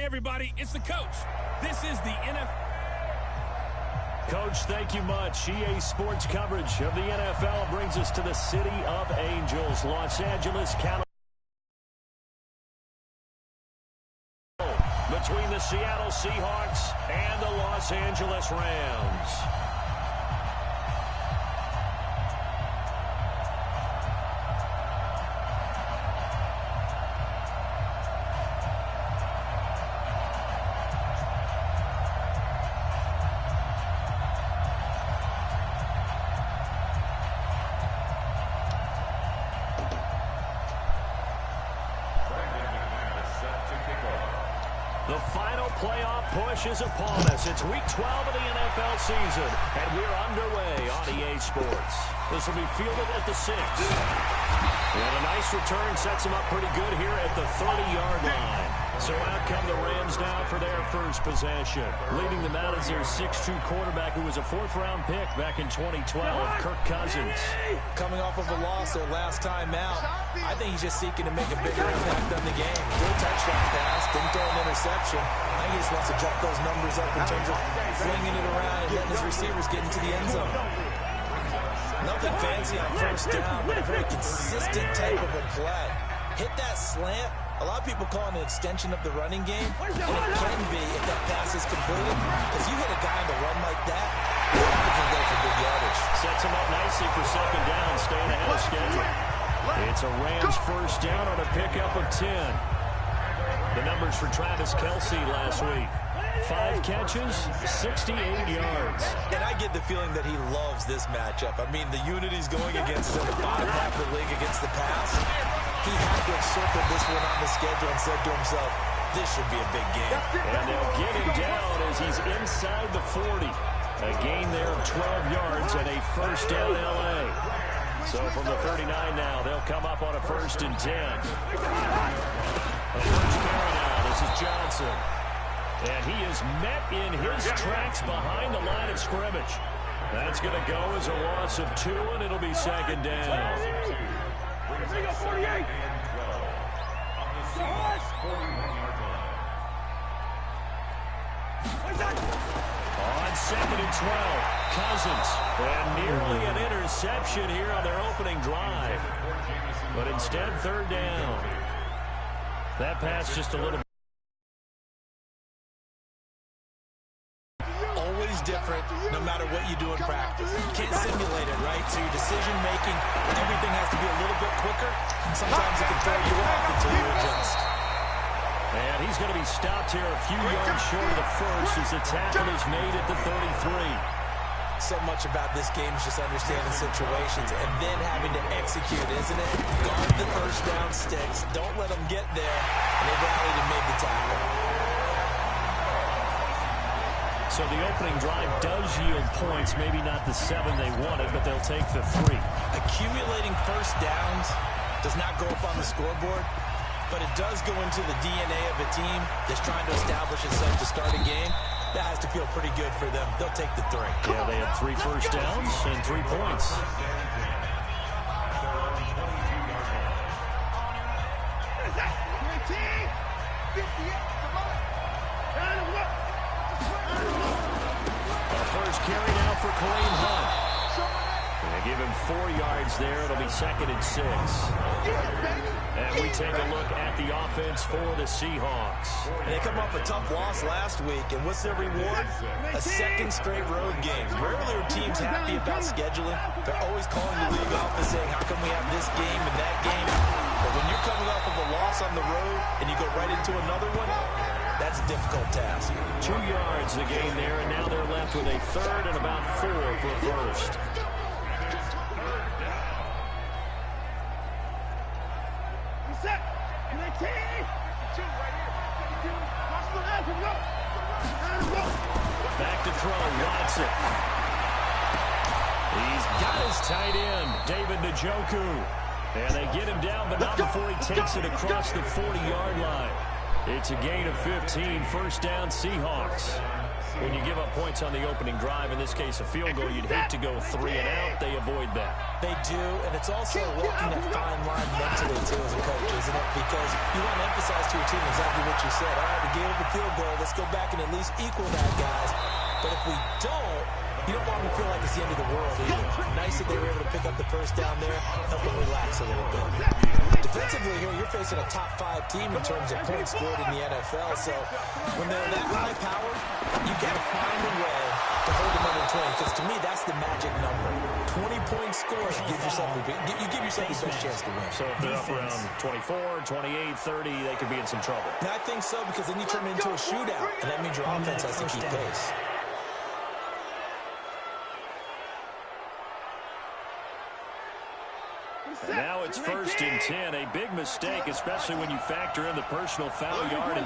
Hey everybody, it's the coach. This is the NFL. Coach, thank you much. EA Sports coverage of the NFL brings us to the City of Angels, Los Angeles, California. Between the Seattle Seahawks and the Los Angeles Rams. The final playoff push is upon us. It's week 12 of the NFL season, and we're underway on EA Sports. This will be fielded at the 6. And a nice return sets them up pretty good here at the 30-yard line. So out come the Rams now for their first possession. Leading them out is their 6'2 quarterback who was a 4th-round pick back in 2012, Kirk Cousins. Coming off of a loss their last time out, I think he's just seeking to make a bigger impact on the game. Good touchdown pass, didn't throw an interception. I think he just wants to jump those numbers up in terms of flinging it around and letting his receivers get into the end zone. Nothing fancy on first down, but a very consistent type of a play. Hit that slant. A lot of people call it an extension of the running game, and it can be if that pass is completed, because you hit a guy on the run like that, he can go for big yardage. Sets him up nicely for second down, staying ahead of schedule. It's a Rams first down on a pickup of 10. The numbers for Travis Kelce last week. 5 catches, 68 yards. And I get the feeling that he loves this matchup. I mean, the unity's going against him in the bottom half of the league against the pass. He had to have circled this one on the schedule and said to himself, this should be a big game. And they'll get him down as he's inside the 40. A gain there of 12 yards and a first down L.A. So from the 39 now, they'll come up on a 1st and 10. A first carry now. This is Johnson. And he is met in his tracks behind the line of scrimmage. That's going to go as a loss of 2, and it'll be second down. On 2nd and 12, Cousins. And nearly an interception here on their opening drive. But instead, 3rd down. That pass just a little bit. Different no matter what you do in practice. You can't simulate it, right? So your decision making, everything has to be a little bit quicker. Sometimes it can throw you off until you adjust. And he's going to be stopped here a few yards short of the first as the tackle is made at the 33. So much about this game is just understanding situations and then having to execute, isn't it? Guard the first down sticks. Don't let them get there. And they rallied and made the tackle. So the opening drive does yield points, maybe not the 7 they wanted, but they'll take the 3. Accumulating first downs does not go up on the scoreboard, but it does go into the DNA of a team that's trying to establish itself to start a game. That has to feel pretty good for them. They'll take the 3. Yeah, they had 3 first downs and 3 points. Carry now for Kareem Hunt. They give him 4 yards there. It'll be 2nd and 6. And we take a look at the offense for the Seahawks. And they come off a tough loss last week. And what's their reward? A 2nd straight road game. Rarely are teams happy about scheduling. They're always calling the league office saying, how come we have this game and that game? But when you're coming off of a loss on the road and you go right into another one, that's a difficult task. 2 yards the gain there, and now they're left with a 3rd and about 4 for first. Back to throw, Watson. He's got his tight end, David Njoku. And they get him down, but not before he takes it across the 40-yard line. It's a gain of 15, first down Seahawks. When you give up points on the opening drive, in this case a field goal, you'd hate to go 3 and out. They avoid that. They do, and it's also walking that fine line mentally, too, as a coach, isn't it? Because you want to emphasize to your team exactly what you said. All right, we gave up a field goal. Let's go back and at least equal that, guys. But if we don't, you don't want them to feel like it's the end of the world either. Nice that they were able to pick up the first down there, help them relax a little bit. Defensively here, you're facing a top 5 team in terms of points scored in the NFL. So when they're that high-powered, you got to find a way to hold them under 20. Because to me, that's the magic number. 20-point score gives yourself you give yourself the best chance to win. So if they're up around 24, 28, 30, they could be in some trouble. And I think so, because then you turn it into a shootout, and that means your offense has to keep pace. And now it's 1st and 10. A big mistake, especially when you factor in the personal foul yardage.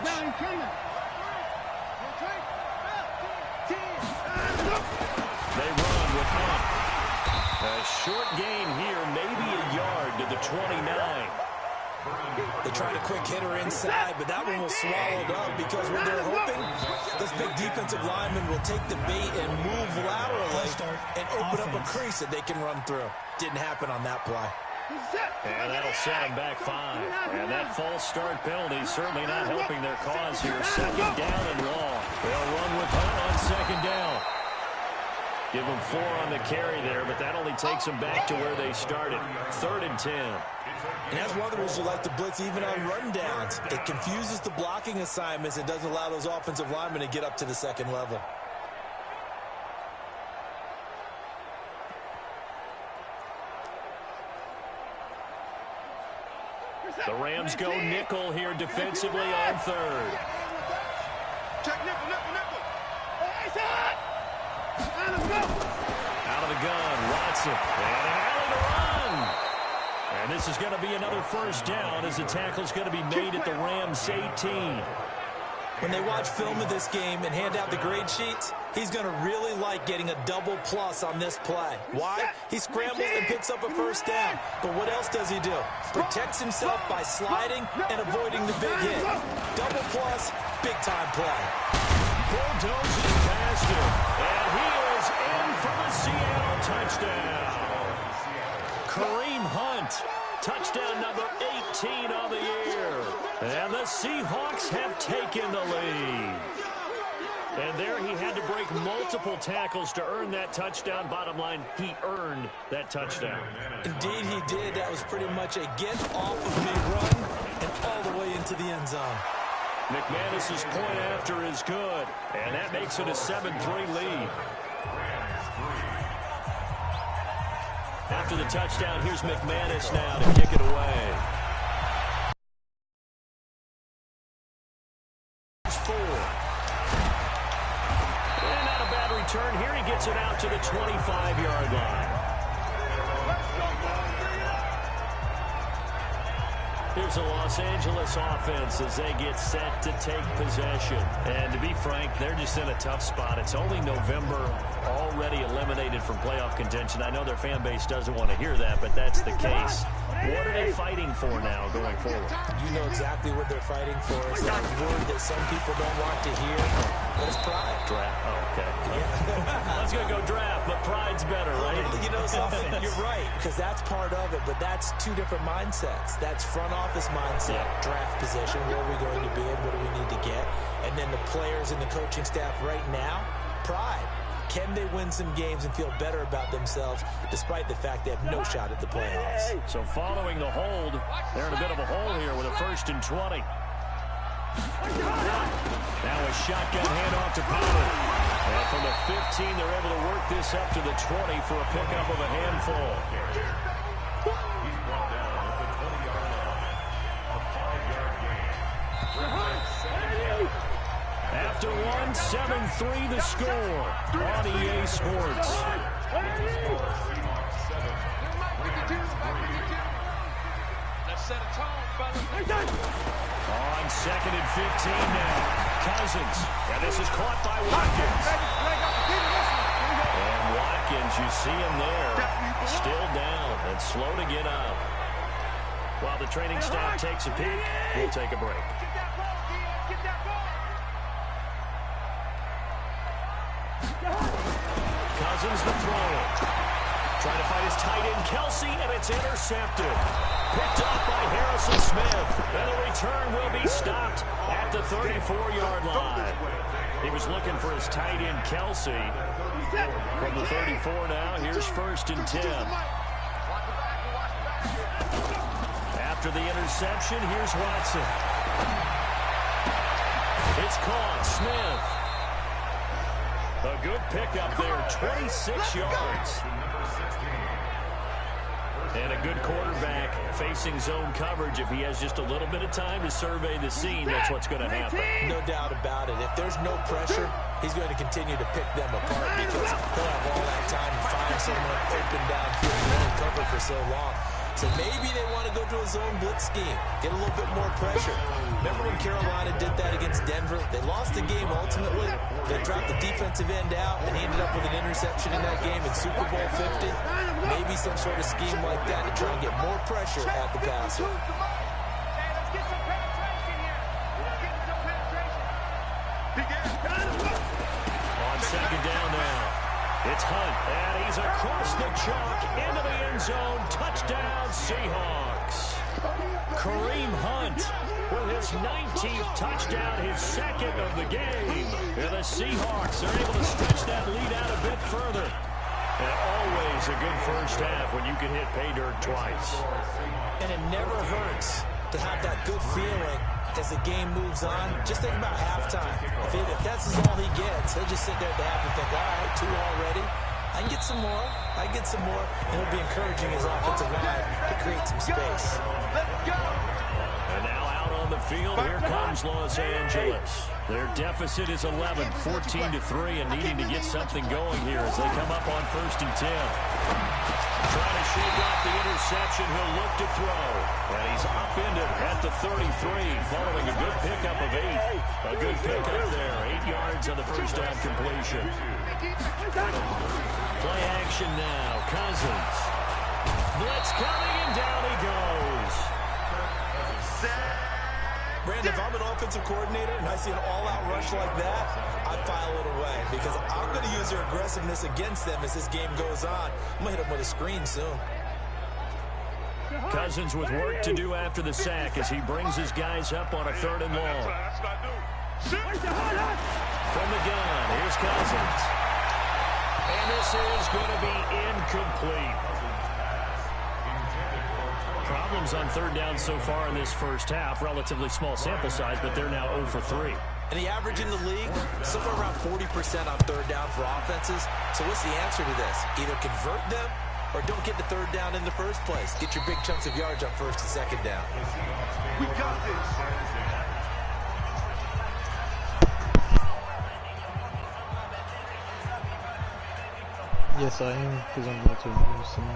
They run with Hunt. A short gain here, maybe a yard to the 29. They tried a quick hitter inside, but that one was swallowed up because what they're hoping, this big defensive lineman will take the bait and move laterally and open up a crease that they can run through. Didn't happen on that play. And that'll set them back 5. And that false start penalty certainly not helping their cause here. 2nd down and long. They'll run with Hunt on 2nd down. Give them 4 on the carry there, but that only takes them back to where they started. 3rd and 10. And that's one of the reasons you like to blitz even on rundowns. It confuses the blocking assignments and doesn't allow those offensive linemen to get up to the 2nd level. The Rams go nickel here defensively on 3rd. Check nickel. Out of the gun, Watson. And an alley to run. And this is going to be another 1st down as the tackle's going to be made at the Rams 18. When they watch film of this game and hand out the grade sheets, he's going to really like getting a double plus on this play. Why? He scrambles and picks up a 1st down. But what else does he do? Protects himself by sliding and avoiding the big hit. Double plus, big-time play. Bulldozes past him. And he is in for the Seattle touchdown. Kareem Hunt, touchdown number 18 on the year. And the Seahawks have taken the lead. And there he had to break multiple tackles to earn that touchdown. Bottom line, he earned that touchdown. Indeed he did. That was pretty much a get-off-of-me run and all the way into the end zone. McManus's point after is good, and that makes it a 7-3 lead. After the touchdown, here's McManus now to kick it away. 4. And not a bad return here. He gets it out to the 25-yard line. Here's the Los Angeles offense as they get set to take possession. And to be frank, they're just in a tough spot. It's only November, already eliminated from playoff contention. I know their fan base doesn't want to hear that, but that's the case. What are they fighting for now going forward? You know exactly what they're fighting for. It's that word that some people don't want to hear, but it's pride. Draft. Oh, okay. I was going to go draft, but pride's better, right? You know something? You're right, because that's part of it, but that's 2 different mindsets. That's front office mindset, draft position, where are we going to be and what do we need to get? And then the players and the coaching staff right now, pride. Can they win some games and feel better about themselves despite the fact they have no shot at the playoffs? So following the hold, they're in a bit of a hole here with a 1st and 20. Now a shotgun handoff to Pollard. And from the 15, they're able to work this up to the 20 for a pickup of a handful. After one, 7-3 the score on EA Sports. Let's set a tone, fellas. On 2nd and 15 now. Cousins. And this is caught by Watkins. And Watkins, you see him there, still down and slow to get up. While the training staff takes a peek, we'll take a break. Cousins to throw it. Trying to find his tight end, Kelce, and it's intercepted. Picked up by Harrison Smith. And the return will be stopped at the 34-yard line. He was looking for his tight end, Kelce. From the 34 now, here's 1st and 10. After the interception, here's Watson. It's caught. Smith. A good pickup there, 26 yards. And a good quarterback facing zone coverage. If he has just a little bit of time to survey the scene, that's what's going to happen. No doubt about it. If there's no pressure, he's going to continue to pick them apart because he'll have all that time to find someone open downfield and only cover for so long. So maybe they want to go to a zone blitz scheme, get a little bit more pressure. Remember when Carolina did that against Denver? They lost the game ultimately. They dropped the defensive end out, and he ended up with an interception in that game in Super Bowl 50. Maybe some sort of scheme like that to try and get more pressure at the passer. On 2nd down now. It's Hunt, and he's across the chalk into the end zone. Touchdown, Seahawks. Kareem Hunt with his 19th touchdown, his 2nd of the game. And the Seahawks are able to stretch that lead out a bit further. And always a good first half when you can hit pay dirt twice. And it never hurts to have that good feeling as the game moves on. Just think about halftime. If that's all he gets, he'll just sit there at the half and think, all right, 2 already. I can get some more. I can get some more. And he'll be encouraging his offensive line to create some space. And now out on the field, here comes Los Angeles. Their deficit is 11, 14-3, and needing to get something going here as they come up on 1st and 10. Trying to shake off the interception. He'll look to throw. And he's upended at the 33, following a good pickup of 8. A good pickup there. 8 yards on the first down completion. Play action now. Cousins. Blitz coming, and down he goes. Brandon, if I'm an offensive coordinator and I see an all-out rush like that, I file it away because I'm going to use their aggressiveness against them as this game goes on. I'm going to hit them with a screen soon. Cousins with work to do after the sack as he brings his guys up on a 3rd and long. From the gun, here's Cousins. And this is going to be incomplete. Problems on 3rd down so far in this first half. Relatively small sample size, but they're now 0 for 3. And the average in the league, somewhere around 40% on 3rd down for offenses. So what's the answer to this? Either convert them or don't get the 3rd down in the first place. Get your big chunks of yards on 1st and 2nd down. We got this. Yes, I am, because I'm going to remove some.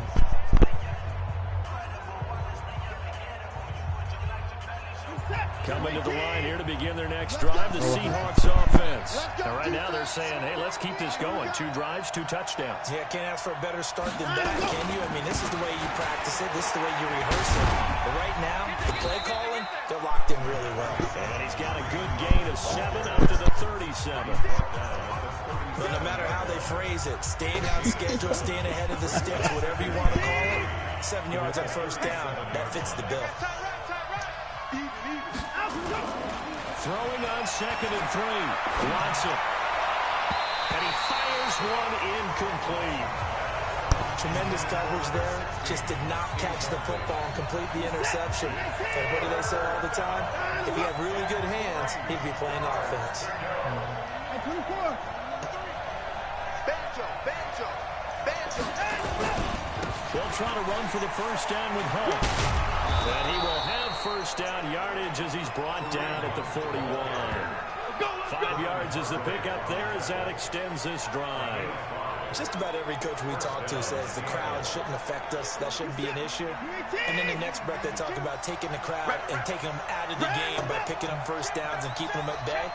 Coming to the line here to begin their next drive, the Seahawks offense. And right now they're saying, hey, let's keep this going. 2 drives, 2 touchdowns. Yeah, can't ask for a better start than that, can you? I mean, this is the way you practice it. This is the way you rehearse it. But right now, the play calling, they're locked in really well. And he's got a good gain of 7 up to the 37. But no matter how they phrase it, staying on schedule, staying ahead of the sticks, whatever you want to call it, 7 yards on 1st down, that fits the bill. Throwing on 2nd and 3. Watson. And he fires one incomplete. Tremendous coverage there. Just did not catch the football and complete the interception. And what do they say all the time? If he had really good hands, he'd be playing offense. They'll try to run for the 1st down with Hunt. And he will have 1st down yardage as he's brought down at the 41. 5 yards is the pickup there as that extends this drive. Just about every coach we talk to says the crowd shouldn't affect us. That shouldn't be an issue. And then the next breath they talk about taking the crowd and taking them out of the game by picking them 1st downs and keeping them at bay.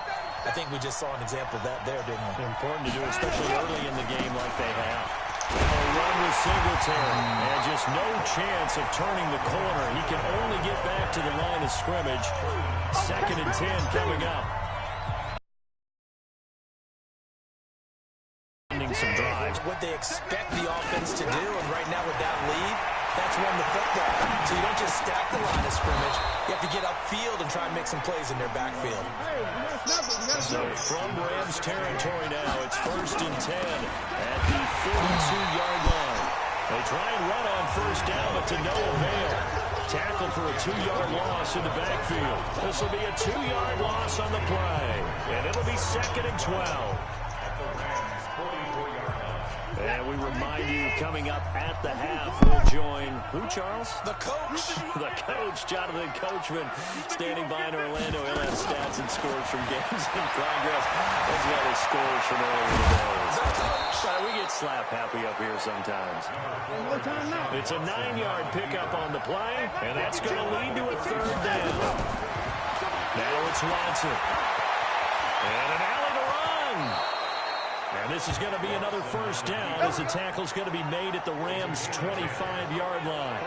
I think we just saw an example of that there, didn't we? Important to do, especially early in the game like they have. A run with Singletary, and just no chance of turning the corner. He can only get back to the line of scrimmage. 2nd and 10 coming up. Some drives. What they expect the offense to do. And right now with that lead, that's run the football. So you don't just stack the line of scrimmage. You have to get upfield and try and make some plays in their backfield. So from Rams territory now, it's 1st and 10 at the 42-yard line. They try and run on 1st down, but to no avail. Tackle for a 2-yard loss in the backfield. This will be a 2-yard loss on the play. And it'll be 2nd and 12. And we remind you, coming up at the half, we'll join who, Charles? The coach. The coach, Jonathan Coachman, standing by in Orlando. He'll have stats and scores from games in progress, as well as scores from earlier today. We get slap happy up here sometimes. It's a 9-yard pickup on the play, and that's going to lead to a 3rd down. Now it's Watson. And an alley to run. And this is going to be another 1st down as the tackle's going to be made at the Rams' 25-yard line.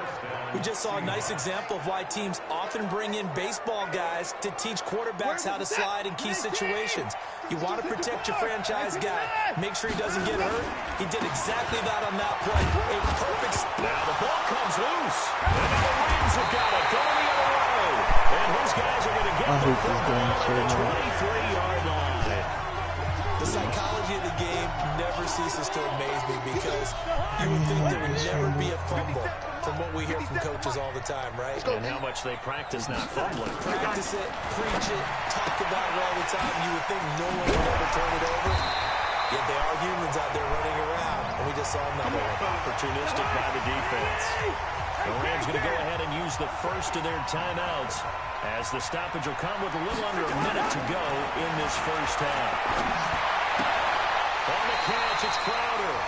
We just saw a nice example of why teams often bring in baseball guys to teach quarterbacks how to slide in key situations. You want to protect your franchise guy. Make sure he doesn't get hurt. He did exactly that on that play. A perfect... Now the ball comes loose. And now the Rams have got it going the other way. And his guys are going to get the football at the 23-yard line. The psychology of the game never ceases to amaze me because you would think there would never be a fumble from what we hear from coaches all the time, right? And how much they practice not fumbling. Practice it, preach it, talk about it all the time. You would think no one would ever turn it over. Yet there are humans out there running around, and we just saw another one. Opportunistic by the defense. The Rams going to go ahead and use the first of their timeouts as the stoppage will come with a little under a minute to go in this 1st half. On the catch, it's Crowder.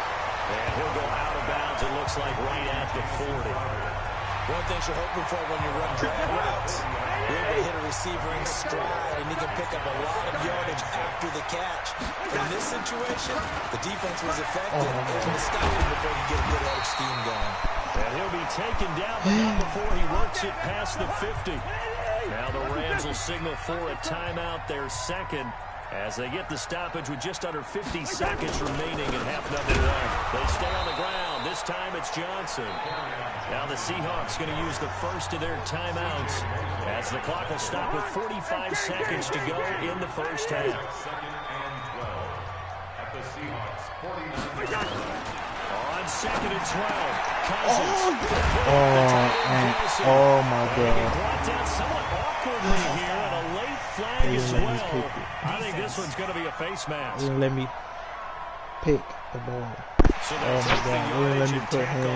And he'll go out of bounds, it looks like, right at the 40. One thing you're hoping for when you run drag routes, you're able to hit a receiver in stride, and he can pick up a lot of yardage after the catch. In this situation, the defense was effective, able to stop him before he get a good head of steam going. And he'll be taken down, but not before he works it past the 50. Now the Rams will signal for a timeout, their 2nd, as they get the stoppage with just under 50 seconds remaining in half number 1. They stay on the ground. This time it's Johnson. Now the Seahawks going to use the first of their timeouts as the clock will stop with 45 seconds to go in the 1st half. On 2nd and 12, Cousins. Oh my God. Brought down somewhat awkwardly here, and a late flag as well. I think this one's going to be a face mask. They didn't let me pick the ball. So oh my God. They didn't let me put him.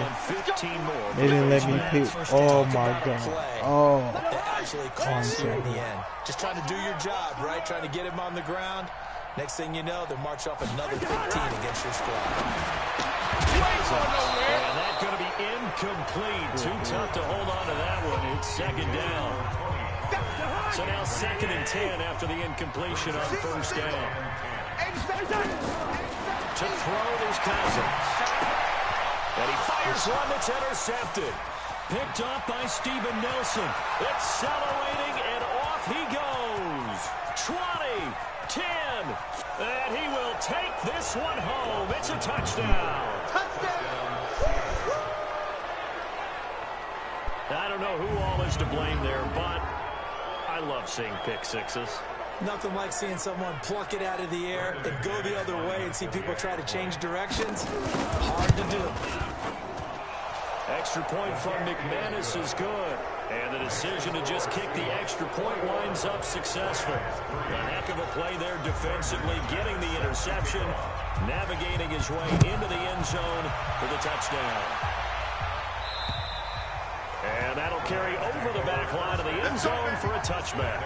They didn't let me pick. Oh my God. Oh. That actually cost you in the end. Just trying to do your job, right? Trying to get him on the ground. Next thing you know, they'll march off another 15 against your squad. And that's going to be incomplete. Too tough to hold on to that one. It's 2nd down. So now 2nd and 10 after the incompletion on 1st down. To throw is Cousins. And he fires one that's intercepted. Picked off by Steven Nelson. Accelerating, and off he goes. 20, 10, and he will take this one home. It's a touchdown. I don't know who all is to blame there, but I love seeing pick sixes. Nothing like seeing someone pluck it out of the air and go the other way and see people try to change directions. Hard to do. Extra point from McManus is good. And the decision to just kick the extra point winds up successful. A heck of a play there defensively, getting the interception, navigating his way into the end zone for the touchdown. And that'll carry over the back line of the end zone for a touchback.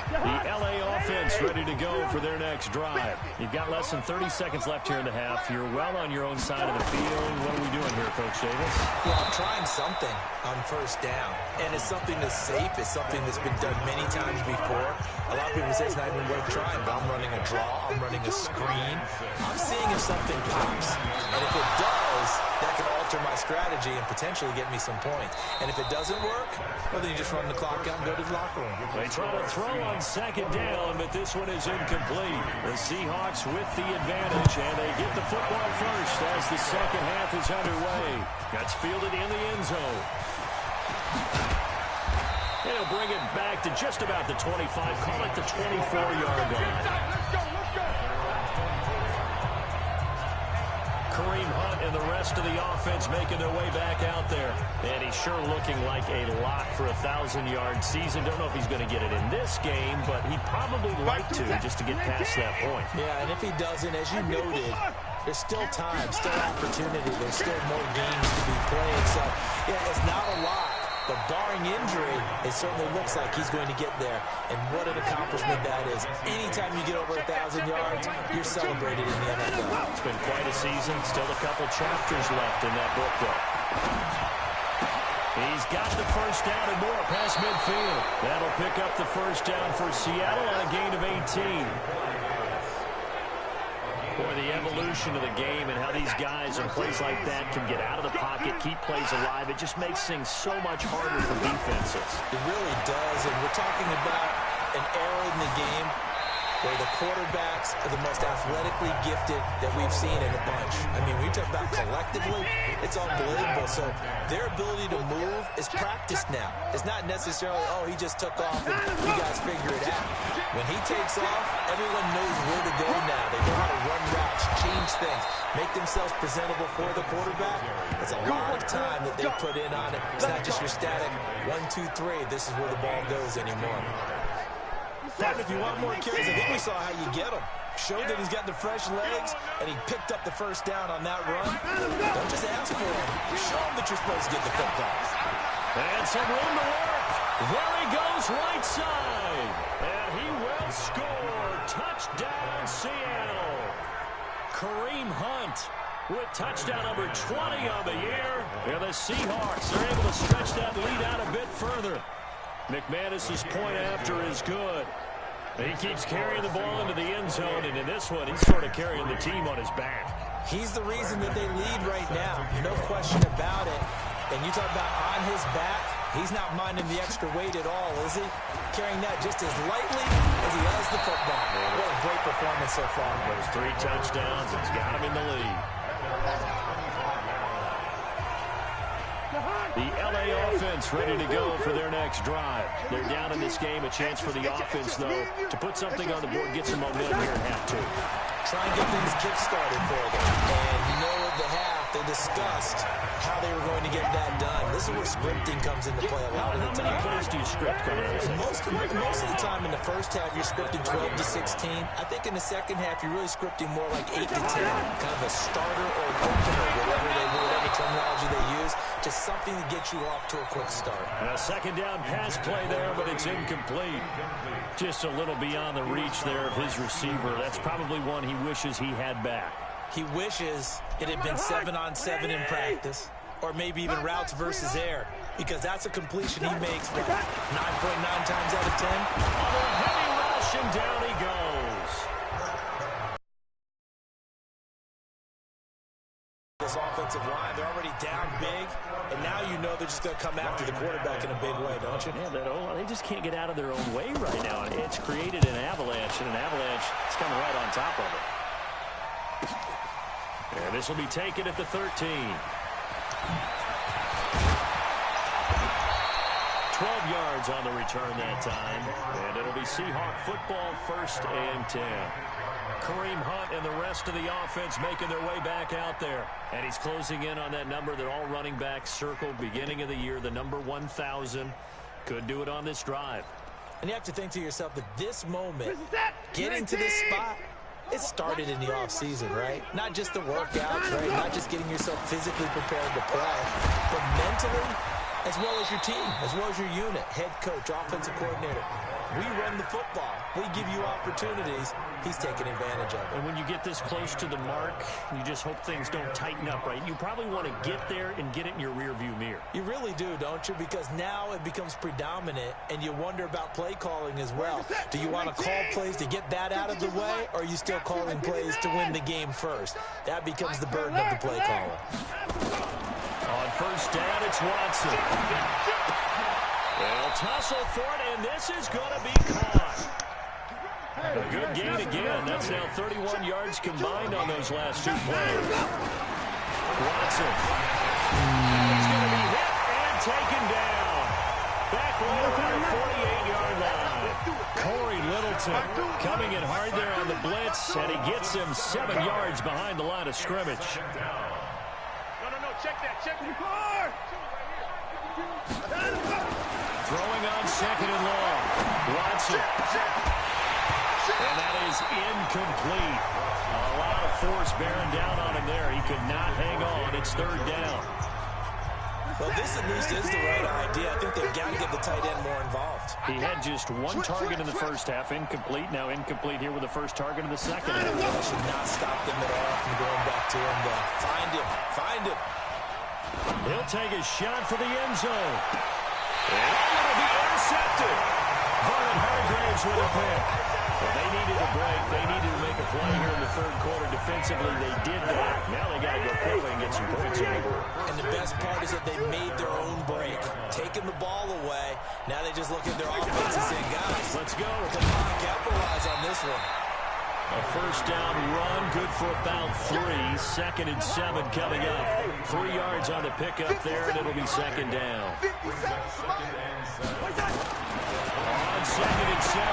The LA offense ready to go for their next drive. You've got less than 30 seconds left here in the half. You're well on your own side of the field. What are we doing here, Coach Davis? Well, I'm trying something on 1st down. And it's something that's safe. It's something that's been done many times before. A lot of people say it's not even worth trying, but I'm running a draw. I'm running a screen. I'm seeing if something pops. And if it does, that can alter my strategy and potentially get me some points. And if it doesn't work, well, then you just run the clock out and go to the locker room. They try to throw on second down, but this one is incomplete. The Seahawks with the advantage, and they get the football first as the second half is underway. That's fielded in the end zone. He'll bring it back to just about the 25, call it the 24-yard line. Kareem Hunt and the rest of the offense making their way back out there. And he's sure looking like a lock for a 1,000-yard season. Don't know if he's going to get it in this game, but he'd probably like to just to get past that point. Yeah, and if he doesn't, as you noted, there's still time, still opportunity. There's still more games to be played. So, yeah, it's not a lot. But barring injury, it certainly looks like he's going to get there. And what an accomplishment that is. Anytime you get over 1,000 yards, you're celebrated in the NFL. It's been quite a season. Still a couple chapters left in that book, though. He's got the first down and more past midfield. That'll pick up the first down for Seattle on a gain of 18. Boy, the evolution of the game and how these guys in plays like that can get out of the pocket, keep plays alive, it just makes things so much harder for defenses. It really does, and we're talking about an era in the game where the quarterbacks are the most athletically gifted that we've seen in a bunch. I mean, we talk about collectively, it's unbelievable. So their ability to move is practiced now. It's not necessarily, oh, he just took off and you guys figure it out. When he takes off, everyone knows where to go now. They know how to run routes, change things, make themselves presentable for the quarterback. It's a lot of time that they put in on it. It's not just your static 1, 2, 3. This is where the ball goes anymore. But if you want more carries, I think we saw how you get him. Showed that he's got the fresh legs, and he picked up the first down on that run. Don't just ask for him. Show him that you're supposed to get the football. And some room to work. There he goes, right side. And he will score. Touchdown, Seattle. Kareem Hunt with touchdown number 20 on the year. And the Seahawks are able to stretch that lead out a bit further. McManus's point after is good. He keeps carrying the ball into the end zone, and in this one, he's sort of carrying the team on his back. He's the reason that they lead right now. No question about it. And you talk about on his back, he's not minding the extra weight at all, is he? Carrying that just as lightly as he does the football. What a great performance so far. Those 3 touchdowns, it's got him in the lead. The L.A. offense ready to go for their next drive. They're down in this game. A chance for the offense, though, to put something on the board, get some momentum here in half 2. Try and get things kick-started for them. And you know at the half, they discussed how they were going to get that done. This is where scripting comes into play a lot of the time. How many plays do you script coming out of this? Most of the time in the first half, you're scripting 12 to 16. I think in the second half, you're really scripting more like 8 to 10. Kind of a starter or a opener, whatever terminology they use. Just something to get you off to a quick start. And a second down pass play there, but it's incomplete. Just a little beyond the reach there of his receiver. That's probably one he wishes he had back. He wishes it had been 7-on-7 in practice, or maybe even routes versus air, because that's a completion he makes 9.9 times out of 10. Another heavy rush, and down he goes. This offensive line, they're already down big, and now you know they're just going to come after the quarterback in a big way, don't you? Yeah, they just can't get out of their own way right now. It's created an avalanche, and an avalanche is coming right on top of it. And this will be taken at the 13. 12 yards on the return that time. And it'll be Seahawk football, 1st and 10. Kareem Hunt and the rest of the offense making their way back out there. And he's closing in on that number that all running backs circled beginning of the year, the number 1,000. Could do it on this drive. And you have to think to yourself that this moment, getting to this spot, it started in the offseason, right? Not just the workouts, right? Not just getting yourself physically prepared to play, but mentally, as well as your team, as well as your unit, head coach, offensive coordinator. We run the football. We give you opportunities. He's taking advantage of it. And when you get this close to the mark, you just hope things don't tighten up, right? You probably want to get there and get it in your rearview mirror. You really do, don't you? Because now it becomes predominant, and you wonder about play calling as well. Do you want to call plays to get that out of the way, or are you still calling plays to win the game first? That becomes the burden of the play caller. On first down, it's Watson. They'll tussle for it, and this is going to be caught. A good gain again. That's now 31 yards combined on those last two plays. Watson. He's going to be hit and taken down. Back right around the 48-yard line. Corey Littleton coming in hard there on the blitz, and he gets him 7 yards behind the line of scrimmage. No, check that. Throwing on second and long. Watson. And that is incomplete. A lot of force bearing down on him there. He could not hang on. It's third down. Well, this at least is the right idea. I think they've got to get the tight end more involved. He had just one target in the first half. Incomplete. Now incomplete here with the first target in the second half. They should not stop them at all from going back to him. Find him. He'll take a shot for the end zone. And it'll be intercepted. Vernon Hargreaves with a pick. Well, they needed a break. They needed to make a play here in the third quarter. Defensively, they did that. Now they got to go quickly and get some points on the board. And the best part is that they made their own break. Taking the ball away. Now they just look at their offense and say, guys, let's go. Come on, capitalize on this one. A first down run, good for about 3. 2nd and 7 coming up. 3 yards on the pickup there, and it'll be second down. On 2nd and 7,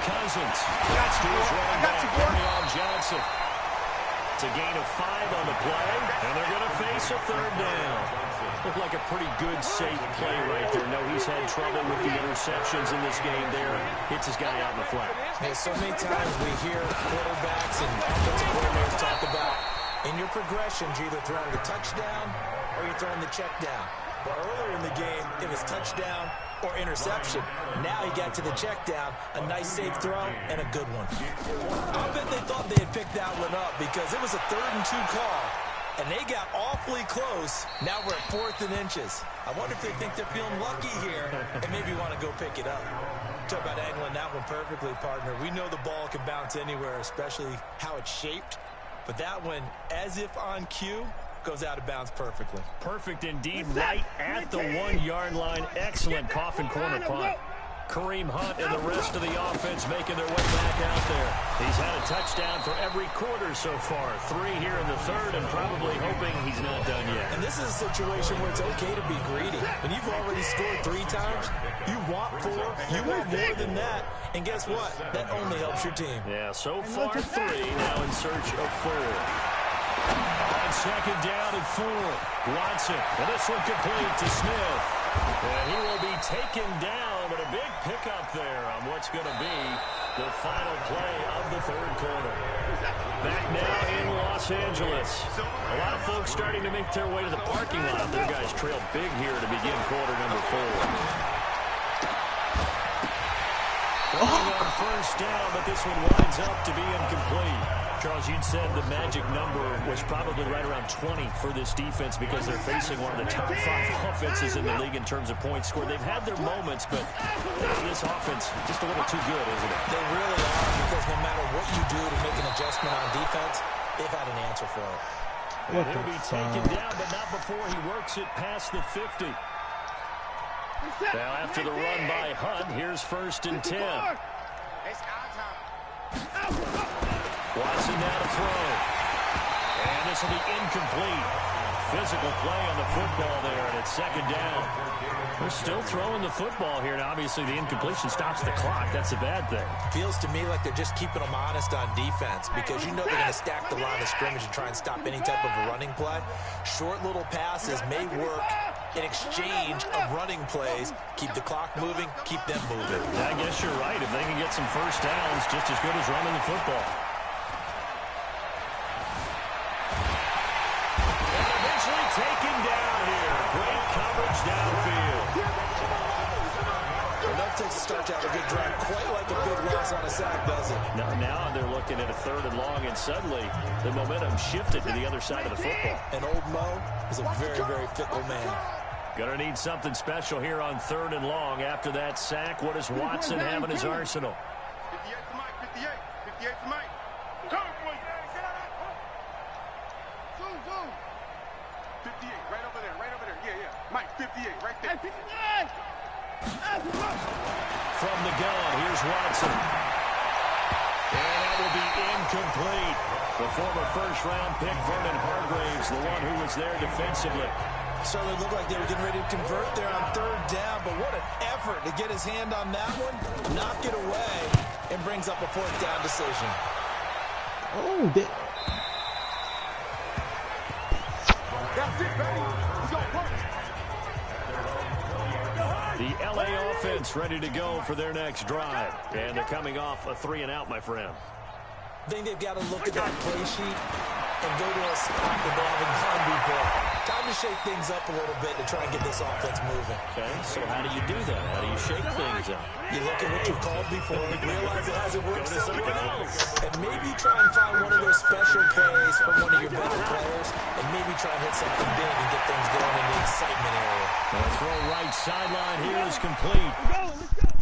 Cousins. That's to his running back, Kerryon Johnson. It's a gain of 5 on the play, and they're going to face a third down. Looked like a pretty good, safe play right there. No, he's had trouble with the interceptions in this game there. Hits his guy out in the flat. Hey, so many times we hear quarterbacks and offensive coordinators talk about in your progressions, you're either throwing the touchdown or you're throwing the check down. Well, earlier in the game, it was touchdown or interception. Now he got to the check down, a nice safe throw, and a good one. I bet they thought they had picked that one up because it was a 3rd and 2 call. And they got awfully close. Now we're at 4th and inches. I wonder if they think they're feeling lucky here and maybe want to go pick it up. Talk about angling that one perfectly, partner. We know the ball can bounce anywhere, especially how it's shaped. But that one, as if on cue, goes out of bounds perfectly. Perfect indeed, right at the 1-yard line. Excellent coffin corner punt. Kareem Hunt and the rest of the offense making their way back out there. He's had a touchdown for every quarter so far. 3 here in the third, and probably hoping he's not done yet. And this is a situation where it's okay to be greedy. When you've already scored 3 times, you want 4, you want more than that. And guess what? That only helps your team. Yeah, so far 3, now in search of 4. On second down and 4. Watson, and this one complete to Smith. And he will be taken down, but a big pickup there on what's going to be the final play of the third quarter. Back now in Los Angeles. A lot of folks starting to make their way to the parking lot. Their guys trail big here to begin quarter number 4. Throwing on first down, but this one winds up to be incomplete. Charles, you'd said the magic number was probably right around 20 for this defense because they're facing one of the top 5 offenses in the league in terms of points scored. They've had their moments, but this offense just a little too good, isn't it? They really are, because no matter what you do to make an adjustment on defense, they've had an answer for it. He'll be taken down, but not before he works it past the 50. Now after the run by Hunt, here's 1st and 10. Watson now to throw. And this will be incomplete. Physical play on the football there, and it's second down. They're still throwing the football here, and obviously the incompletion stops the clock. That's a bad thing. Feels to me like they're just keeping them honest on defense because you know they're going to stack the line of scrimmage and try and stop any type of a running play. Short little passes may work in exchange of running plays. Keep the clock moving, keep them moving. I guess you're right. If they can get some first downs, just as good as running the football. Taken down here. Great coverage downfield. Well, that takes a start to have a good drive. Quite like a big loss on a sack, does it? Now they're looking at a 3rd and long, and suddenly the momentum shifted to the other side of the football. And old Mo is a very, very fickle man. Gonna need something special here on 3rd and long. After that sack, what does Watson have in his arsenal? 58 to Mike, 58. 58 to Mike. Come on, boy. Zoom. 58, right over there, From the gun, here's Watson. And that will be incomplete. The former first-round pick, Vernon Hargreaves, the one who was there defensively. Certainly looked like they were getting ready to convert there on third down, but what an effort to get his hand on that one, knock it away, and brings up a fourth down decision. Oh, that. That's it, baby. Let's go, work. The LA offense ready to go for their next drive. And they're coming off a 3-and-out, my friend. I think they've got to look at that play sheet and go to a spot that they haven't gone before. Time to shake things up a little bit to try and get this offense moving. Okay, so how do you do that? How do you shake things up? You look at what you called before, realize it hasn't worked somewhere else, and maybe try and find one of those special plays from one of your better players, and maybe try and hit something big and get things going in the excitement area. The throw right sideline here is complete. Let's go.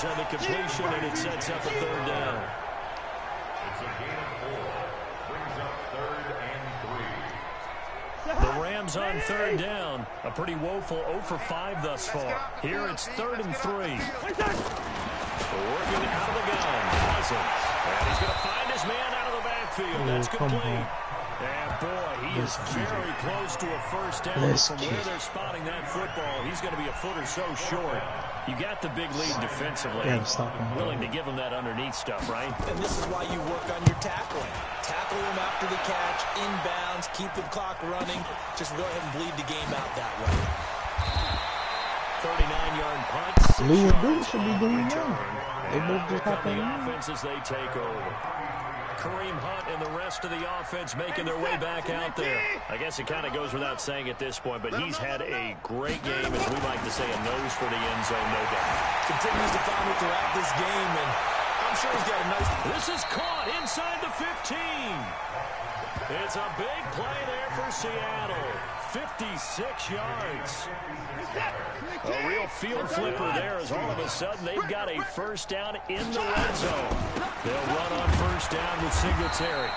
On the completion, and it sets up a third down. It's a gain of 4. Brings up 3rd and 3. The Rams on third down. A pretty woeful 0 for 5 thus far. Here it's 3rd and 3. Working out of the gun. Cousins. And he's going to find his man out of the backfield. That's complete. And boy, he is very close to a first down. From where they're spotting that football, he's going to be a foot or so short. You got the big lead defensively. Willing to give him that underneath stuff, right? And this is why you work on your tackling. Tackle him after the catch, inbounds, keep the clock running. Just go ahead and bleed the game out that way. 39-yard punt. Blue and Blue should be doing well. They both just hop The in. offense as they take over. Kareem Hunt and the rest of the offense making their way back out there. I guess it kind of goes without saying at this point, but he's had a great game, as we like to say, a nose for the end zone, no doubt. Continues to find it throughout this game, and I'm sure he's got a nice... This is caught inside the 15. It's a big play there for Seattle. 56 yards. A real field flipper there as all of a sudden they've got a first down in the red zone. They'll run on first down with Singletary.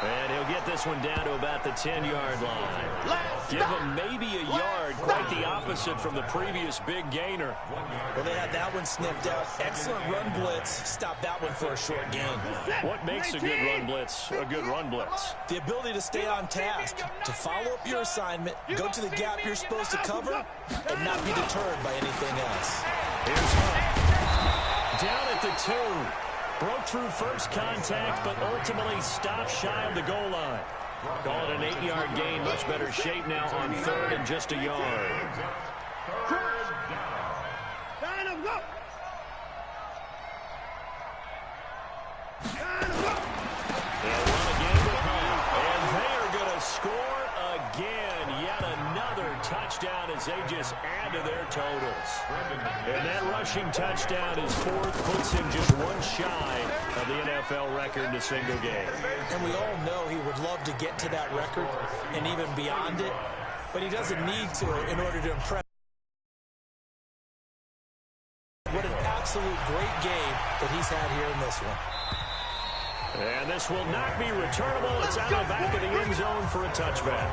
And he'll get this one down to about the 10-yard line. Give him maybe a yard, quite the opposite from the previous big gainer. Well, they had that one sniffed out. Excellent run blitz. Stop that one for a short gain. What makes a good run blitz a good run blitz? The ability to stay on task, to follow up your assignment, go to the gap you're supposed to cover, and not be deterred by anything else. Here's Hunt. Down at the 2. Broke through first contact, but ultimately stopped shy of the goal line. Call it an 8-yard gain. Much better shape now on 3rd and just a yard. They'll run again with Hunt. And they are going to score again. Yet another touchdown as they just add to their totals. And that rushing touchdown is 4th, puts him just one shy of the NFL record in a single game. And we all know he would love to get to that record and even beyond it, but he doesn't need to in order to impress. What an absolute great game that he's had here in this one. And this will not be returnable. It's out of the back of the end zone for a touchback.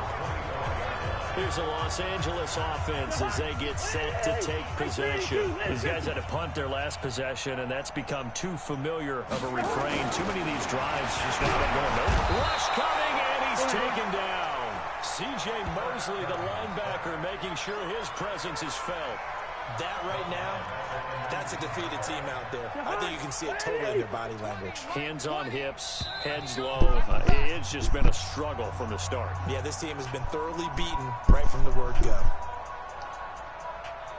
Here's the Los Angeles offense as they get set to take possession. These guys had to punt their last possession, and that's become too familiar of a refrain. Too many of these drives just not going no. Rush coming, and he's taken down. C.J. Mosley, the linebacker, making sure his presence is felt. That right now, that's a defeated team out there. I think you can see it totally in their body language. Hands on hips, heads low. It's just been a struggle from the start. Yeah, this team has been thoroughly beaten right from the word go.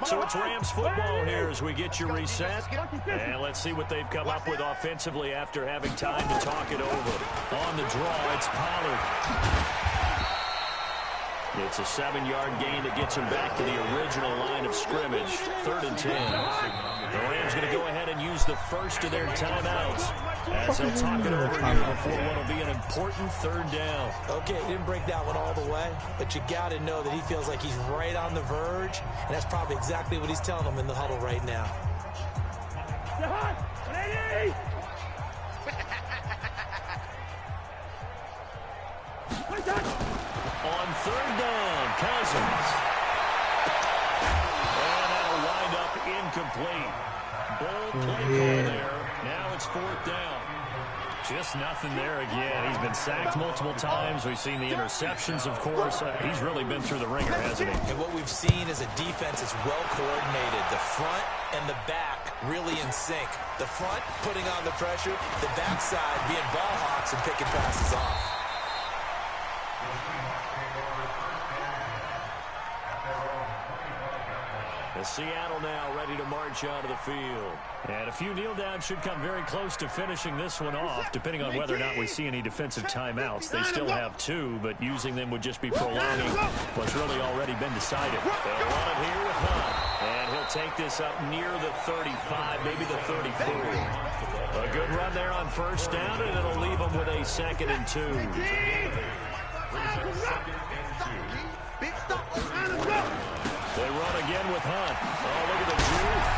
So it's Rams football here as we get you reset. And let's see what they've come up with offensively after having time to talk it over. On the draw, it's Pollard. It's a 7-yard gain that gets him back to the original line of scrimmage. 3rd and 10. The Rams going to go ahead and use the first of their timeouts as they'll talk it over here before what will be an important 3rd down. Okay, he didn't break that one all the way, but you got to know that he feels like he's right on the verge, and that's probably exactly what he's telling them in the huddle right now. On 3rd down, Cousins. And that'll wind up incomplete. Bold play call there. Now it's 4th down. Just nothing there again. He's been sacked multiple times. We've seen the interceptions, of course. He's really been through the ringer, hasn't he? And what we've seen is a defense that's well coordinated. The front and the back really in sync. The front putting on the pressure, the backside being ball hawks and picking passes off. Seattle now ready to march out of the field. And a few kneel downs should come very close to finishing this one off, depending on whether or not we see any defensive timeouts. They still have 2, but using them would just be prolonging what's really already been decided. They'll run it here with Hunt. And he'll take this up near the 35, maybe the 33. A good run there on 1st down, and it'll leave them with a 2nd and 2. They run again with Hunt. Oh, look at the juke.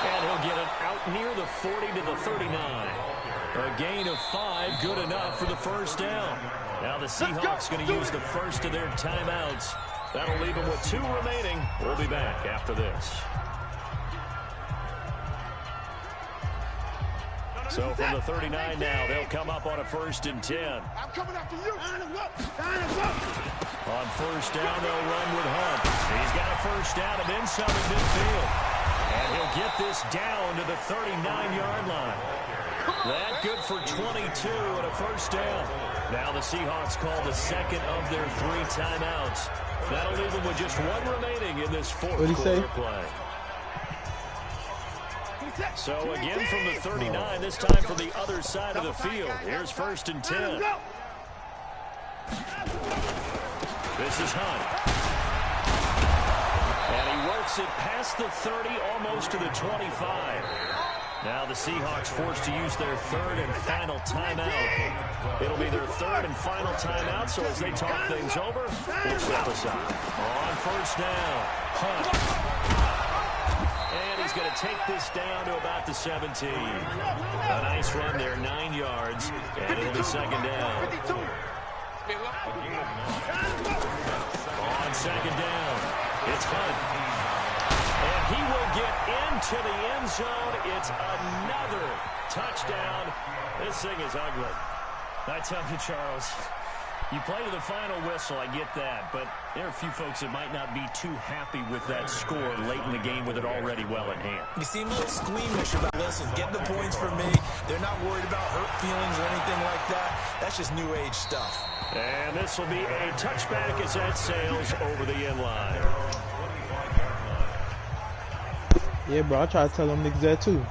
And he'll get it out near the 40 to the 39. A gain of 5, good enough for the 1st down. Now the Seahawks going to use the first of their timeouts. That'll leave them with 2 remaining. We'll be back after this. So from the 39 now, they'll come up on a 1st and 10. I'm coming after you. On 1st down, they'll run with Hunt. He's got a 1st down and then some in midfield. And he'll get this down to the 39-yard line. That good for 22 and a 1st down. Now the Seahawks call the 2nd of their 3 timeouts. That'll leave them with just 1 remaining in this 4th quarter play. So again from the 39, this time from the other side of the field. Here's 1st and 10. This is Hunt. And he works it past the 30, almost to the 25. Now the Seahawks forced to use their 3rd and final timeout. It'll be their 3rd and final timeout, so as they talk things over, we'll step aside. On 1st down, Hunt. And he's going to take this down to about the 17. A nice run there, 9 yards, and it'll be 2nd down. On 2nd down, it's Hunt. And he will get into the end zone. It's another touchdown. This thing is ugly. I tell you, Charles, you play to the final whistle, I get that, but there are a few folks that might not be too happy with that score late in the game with it already well in hand. You seem a little squeamish about, listen, get the points for me. They're not worried about hurt feelings or anything like that. That's just new age stuff. And this will be a touchback as that sails over the end line. Yeah, bro, I try to tell them niggas that too.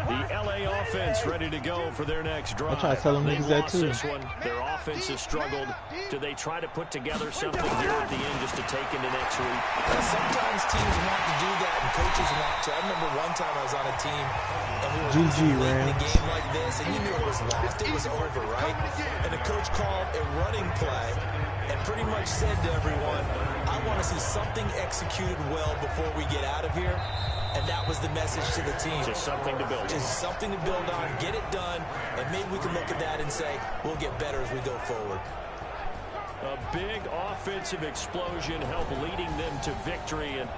The LA offense ready to go for their next drive. I try to tell them They've niggas that lost too. this one. Their offense has struggled. Do they try to put together something here at the end just to take into next week? Sometimes teams want to do that and coaches want to. I remember one time I was on a team and we were losing late in a game like this and you knew it was lost. It was over, right? And the coach called a running play and pretty much said to everyone, I want to see something executed well before we get out of here. And that was the message to the team. Just something to build on. Just something to build on, get it done, and maybe we can look at that and say, we'll get better as we go forward. A big offensive explosion helped leading them to victory. And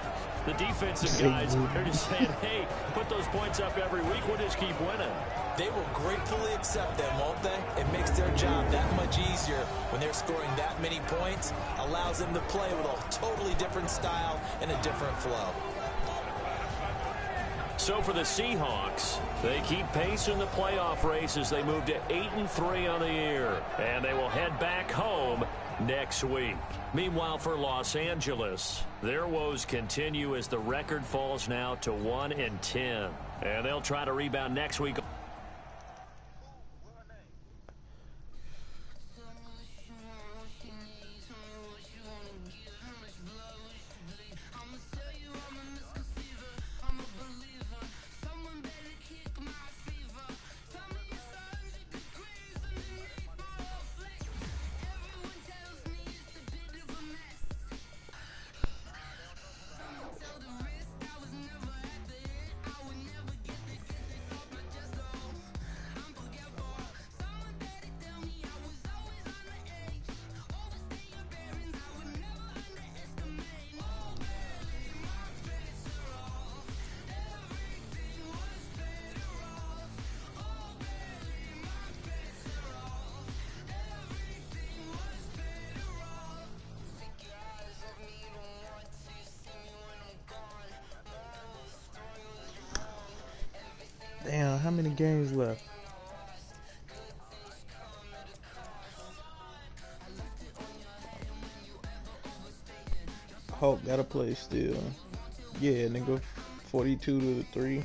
the defensive guys, they're just saying, hey, put those points up every week. We'll just keep winning. They will gratefully accept them, won't they? It makes their job that much easier when they're scoring that many points. Allows them to play with a totally different style and a different flow. So for the Seahawks, they keep pace in the playoff race as they move to 8-3 on the year. And they will head back home next week. Meanwhile, for Los Angeles, their woes continue as the record falls now to 1-10. And they'll try to rebound next week. how many games left? Hulk gotta play still. Yeah, nigga, 42 to 3.